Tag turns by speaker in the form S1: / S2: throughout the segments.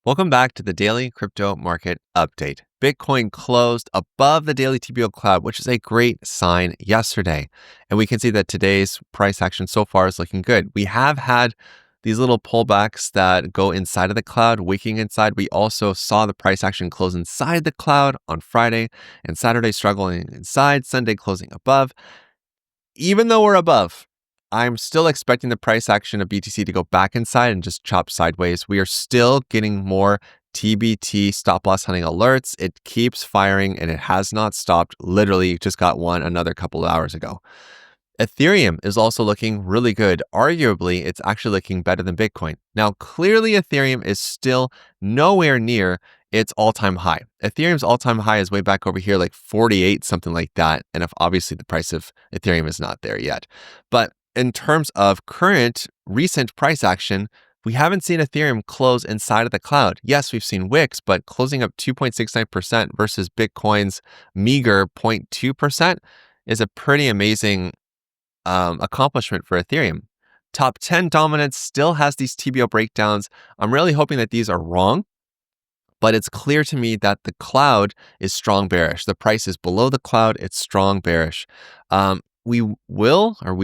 S1: Welcome back to the Daily Crypto Market Update. Bitcoin closed above the daily TBO cloud, which is a great sign yesterday. And we can see that today's price action so far is looking good. We have had these little pullbacks that go inside of the cloud, waking inside. We also saw the price action close inside the cloud on Friday and Saturday struggling inside, Sunday closing above. Even though we're above, I'm still expecting the price action of BTC to go back inside and just chop sideways. We are still getting more TBT stop loss hunting alerts. It keeps firing and it has not stopped. Literally just got one another couple of hours ago. Ethereum is also looking really good. Arguably, it's actually looking better than Bitcoin. Now, clearly Ethereum is still nowhere near its all-time high. Ethereum's all-time high is way back over here, like 48, something like that. And if obviously the price of Ethereum is not there yet. But in terms of current recent price action, we haven't seen Ethereum close inside of the cloud. Yes, we've seen wicks, but closing up 2.69% versus Bitcoin's meager 0.2% is a pretty amazing accomplishment for Ethereum. Top 10 dominance still has these TBO breakdowns. I'm really hoping that these are wrong, but it's clear to me that the cloud is strong bearish. The price is below the cloud. It's strong bearish. We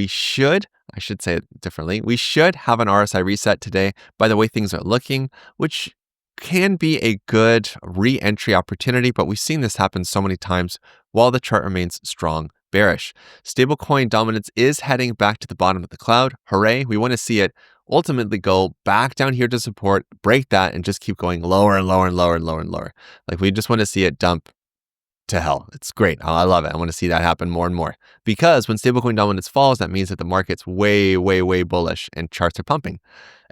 S1: should say it differently. We should have an RSI reset today by the way things are looking, which can be a good re-entry opportunity, but we've seen this happen so many times while the chart remains strong bearish. Stablecoin dominance is heading back to the bottom of the cloud. Hooray. We want to see it ultimately go back down here to support, break that, and just keep going lower and lower and lower and lower and lower. Like we just want to see it dump to hell. It's great. I love it. I want to see that happen more and more because when stablecoin dominance falls, that means that the market's way, way, way bullish and charts are pumping.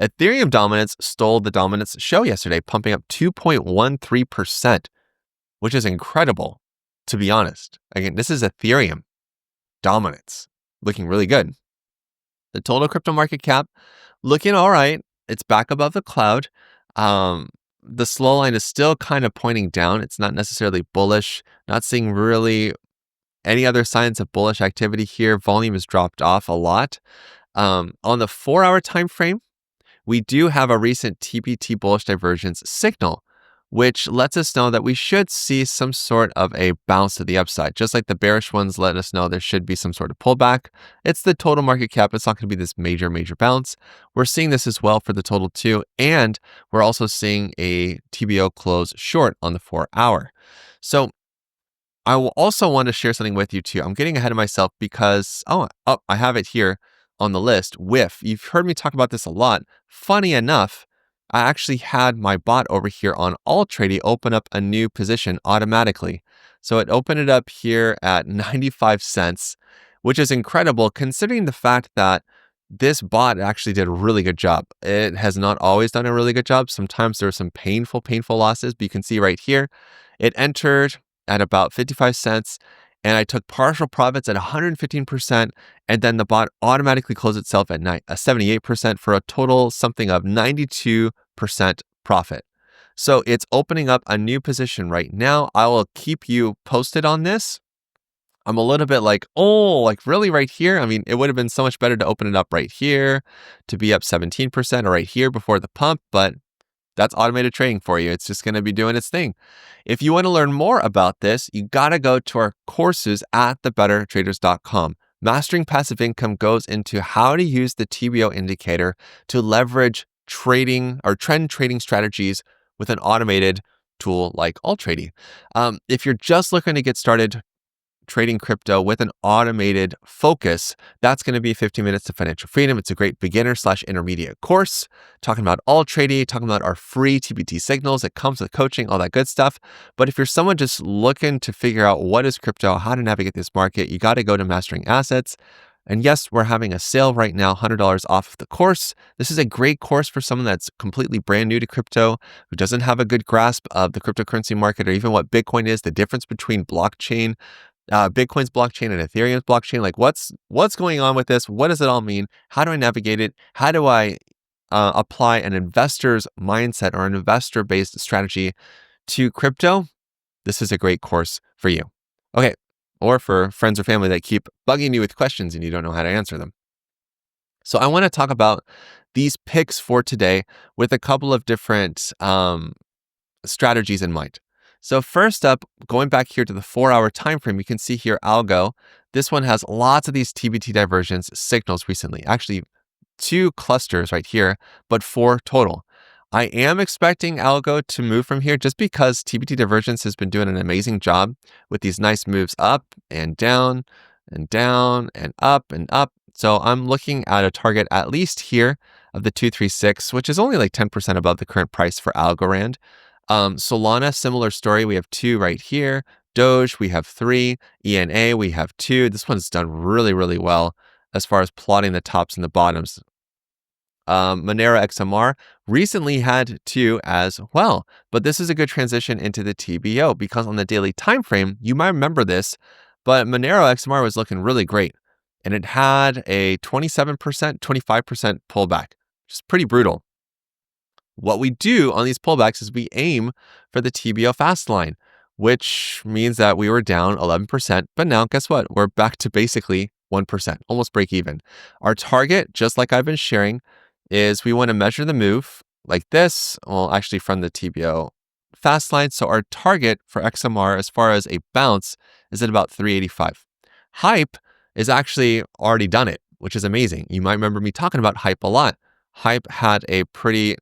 S1: Ethereum dominance stole the dominance show yesterday, pumping up 2.13%, which is incredible, to be honest. Again, this is Ethereum dominance, looking really good. The total crypto market cap looking all right. It's back above the cloud. The slow line is still kind of pointing down. It's not necessarily bullish. Not seeing really any other signs of bullish activity here. Volume has dropped off a lot. On the 4-hour time frame, we do have a recent TBT Bullish Divergence signal, which lets us know that we should see some sort of a bounce to the upside. Just like the bearish ones let us know there should be some sort of pullback. It's the total market cap. It's not going to be this major bounce. We're seeing this as well for the total too. And we're also seeing a TBO close short on the 4-hour. So I will also want to share something with you too. I'm getting ahead of myself because, I have it here on the list. WIF. You've heard me talk about this a lot. Funny enough, I actually had my bot over here on Altrady open up a new position automatically. So it opened it up here at 95 cents, which is incredible considering the fact that this bot actually did a really good job. It has not always done a really good job. Sometimes there are some painful losses, but you can see right here, it entered at about 55 cents. And I took partial profits at 115%, and then the bot automatically closed itself at 78% for a total something of 92% profit. So it's opening up a new position right now. I will keep you posted on this. I'm a little bit like really right here? I mean, it would have been so much better to open it up right here to be up 17% or right here before the pump, but that's automated trading for you. It's just going to be doing its thing. If you want to learn more about this, you got to go to our courses at thebettertraders.com. Mastering passive income goes into how to use the TBO indicator to leverage trading or trend trading strategies with an automated tool like Altrady. If you're just looking to get started trading crypto with an automated focus, that's going to be 15 Minutes to Financial Freedom. It's a great beginner/intermediate course talking about Altrady, talking about our free TBT signals. It comes with coaching, all that good stuff. But if you're someone just looking to figure out what is crypto, how to navigate this market, you got to go to Mastering Assets. And yes, we're having a sale right now, $100 off of the course. This is a great course for someone that's completely brand new to crypto, who doesn't have a good grasp of the cryptocurrency market or even what Bitcoin is, the difference between blockchain, Bitcoin's blockchain and Ethereum's blockchain. Like what's going on with this? What does it all mean? How do I navigate it? How do I apply an investor's mindset or an investor-based strategy to crypto? This is a great course for you. Okay. Or for friends or family that keep bugging you with questions and you don't know how to answer them. So I want to talk about these picks for today with a couple of different strategies in mind. So first up, going back here to the 4-hour time frame, you can see here ALGO. This one has lots of these TBT divergence signals recently. Actually, 2 clusters right here, but 4 total. I am expecting ALGO to move from here just because TBT divergence has been doing an amazing job with these nice moves up and down and down and up and up. So I'm looking at a target at least here of the 236, which is only like 10% above the current price for Algorand. Solana, similar story. We have 2 right here. DOGE, we have 3. ENA, we have 2. This one's done really, really well as far as plotting the tops and the bottoms. Monero XMR recently had 2 as well, but this is a good transition into the TBO because on the daily time frame, you might remember this, but Monero XMR was looking really great, and it had a 27%, 25% pullback, which is pretty brutal. What we do on these pullbacks is we aim for the TBO fast line, which means that we were down 11%. But now, guess what? We're back to basically 1%, almost break even. Our target, just like I've been sharing, is we want to measure the move like this. Well, actually from the TBO fast line. So our target for XMR as far as a bounce is at about 385. Hype is actually already done it, which is amazing. You might remember me talking about Hype a lot. Hype had a pretty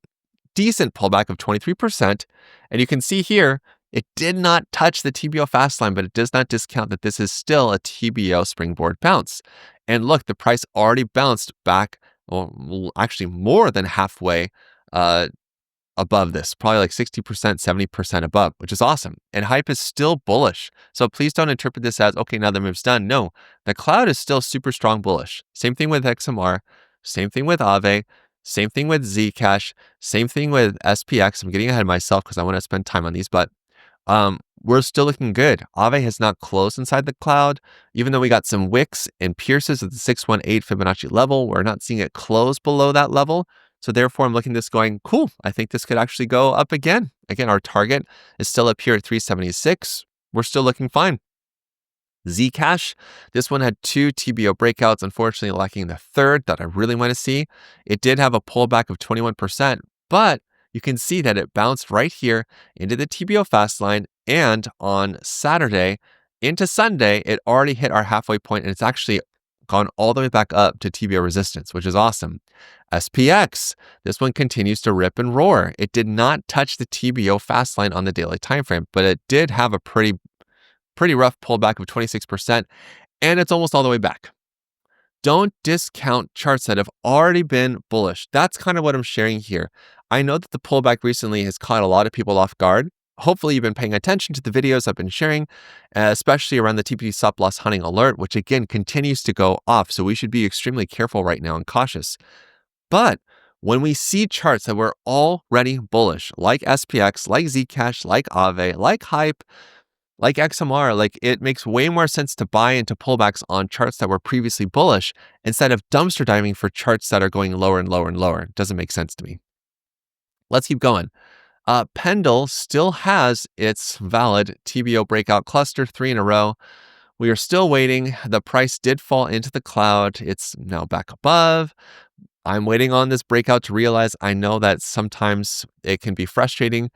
S1: decent pullback of 23%. And you can see here, it did not touch the TBO fast line, but it does not discount that this is still a TBO Springboard Bounce. And look, the price already bounced back, well, actually more than halfway above this, probably like 60%, 70% above, which is awesome. And Hype is still bullish. So please don't interpret this as, okay, now the move's done. No, the cloud is still super strong bullish. Same thing with XMR, same thing with AAVE, same thing with Zcash, same thing with SPX. I'm getting ahead of myself because I want to spend time on these, but we're still looking good. AAVE has not closed inside the cloud. Even though we got some wicks and pierces at the 618 Fibonacci level, we're not seeing it close below that level. So therefore, I'm looking at this going, cool, I think this could actually go up again. Again, our target is still up here at 376. We're still looking fine. Zcash, this one had 2 TBO breakouts, unfortunately lacking the third that I really want to see. It did have a pullback of 21%, but you can see that it bounced right here into the TBO fast line, and on Saturday into Sunday, it already hit our halfway point, and it's actually gone all the way back up to TBO resistance, which is awesome. SPX, this one continues to rip and roar. It did not touch the TBO fast line on the daily time frame, but it did have a pretty rough pullback of 26%, and it's almost all the way back. Don't discount charts that have already been bullish. That's kind of what I'm sharing here. I know that the pullback recently has caught a lot of people off guard. Hopefully you've been paying attention to the videos I've been sharing, especially around the TBT stop loss hunting alert, which again continues to go off. So we should be extremely careful right now and cautious. But when we see charts that were already bullish, like SPX, like Zcash, like AAVE, like Hype, like XMR, like it makes way more sense to buy into pullbacks on charts that were previously bullish instead of dumpster diving for charts that are going lower and lower and lower. It doesn't make sense to me. Let's keep going. Pendle still has its valid TBO breakout cluster 3 in a row. We are still waiting. The price did fall into the cloud. It's now back above. I'm waiting on this breakout to realize I know that sometimes it can be frustrating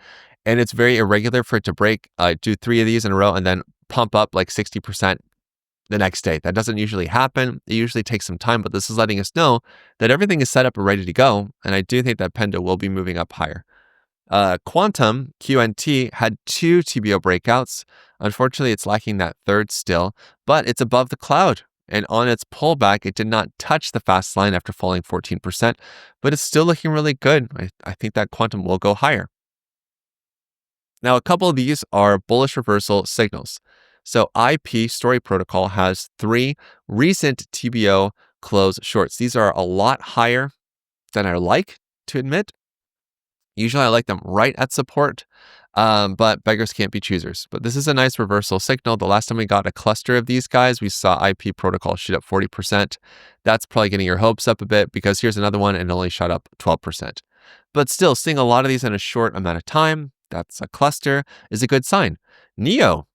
S1: and it's very irregular for it to break, do 3 of these in a row and then pump up like 60% the next day. That doesn't usually happen. It usually takes some time, but this is letting us know that everything is set up and ready to go. And I do think that Pendle will be moving up higher. Quantum, QNT, had 2 TBO breakouts. Unfortunately, it's lacking that third still, but it's above the cloud. And on its pullback, it did not touch the fast line after falling 14%, but it's still looking really good. I think that Quantum will go higher. Now, a couple of these are bullish reversal signals. So IP Story Protocol has 3 recent TBO Close shorts. These are a lot higher than I like to admit. Usually I like them right at support, but beggars can't be choosers. But this is a nice reversal signal. The last time we got a cluster of these guys, we saw IP Protocol shoot up 40%. That's probably getting your hopes up a bit because here's another one and it only shot up 12%. But still, seeing a lot of these in a short amount of time, that's a cluster, is a good sign. NEO,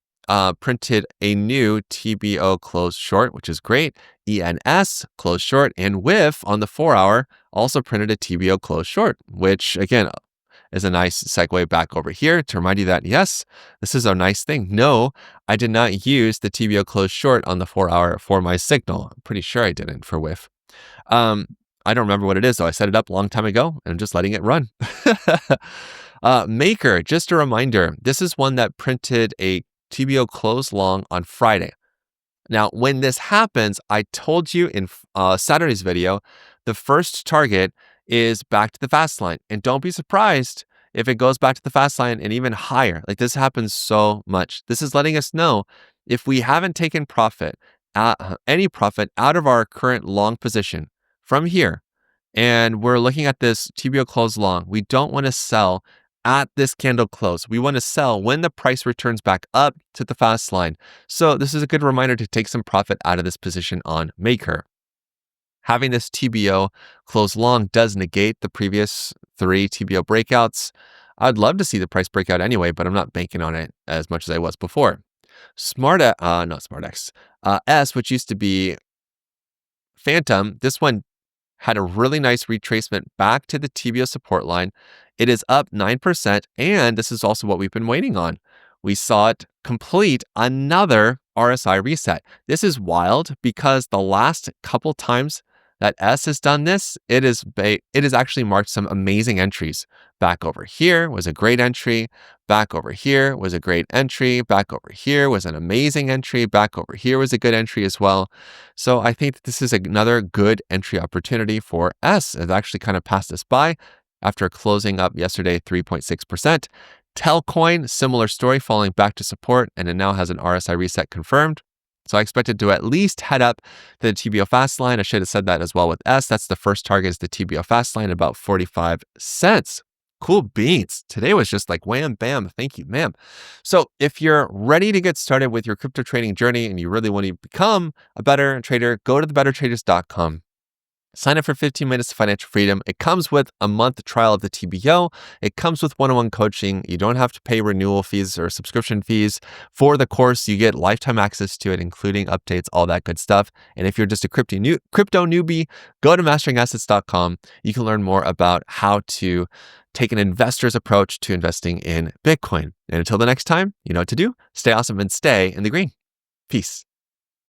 S1: printed a new TBO Close short, which is great. ENS close short, and WIF on the 4-hour also printed a TBO Close short, which again is a nice segue back over here to remind you that yes, this is a nice thing. No, I did not use the TBO Close short on the 4-hour for my signal. I'm pretty sure I didn't for WIF. I don't remember what it is though. I set it up a long time ago and I'm just letting it run. Maker, just a reminder, this is one that printed a TBO Close long on Friday. Now, when this happens, I told you in Saturday's video, the first target is back to the fast line. And don't be surprised if it goes back to the fast line and even higher. Like this happens so much. This is letting us know if we haven't taken any profit out of our current long position from here, and we're looking at this TBO Close long, we don't want to sell at this candle close. We want to sell when the price returns back up to the fast line. So this is a good reminder to take some profit out of this position on Maker. Having this TBO Close long does negate the previous 3 TBO breakouts. I'd love to see the price breakout anyway, but I'm not banking on it as much as I was before. S, which used to be Phantom, this one had a really nice retracement back to the TBO support line. It is up 9%, and this is also what we've been waiting on. We saw it complete another RSI reset. This is wild because the last couple times that S has done this, it has actually marked some amazing entries. Back over here was a great entry. Back over here was a great entry. Back over here was an amazing entry. Back over here was a good entry as well. So I think that this is another good entry opportunity for S. It actually kind of passed us by after closing up yesterday 3.6%. TEL coin, similar story, falling back to support, and it now has an RSI reset confirmed. So I expected to at least head up to the TBO fast line. I should have said that as well with S. That's the first target, is the TBO fast line, about 45 cents. Cool beans. Today was just like wham, bam, thank you, ma'am. So if you're ready to get started with your crypto trading journey and you really want to become a better trader, go to thebettertraders.com. Sign up for 15 minutes to financial freedom. It comes with a month trial of the TBO. It comes with one-on-one coaching. You don't have to pay renewal fees or subscription fees for the course. You get lifetime access to it, including updates, all that good stuff. And if you're just a crypto newbie, go to masteringassets.com. You can learn more about how to take an investor's approach to investing in Bitcoin. And until the next time, you know what to do. Stay awesome and stay in the green. Peace.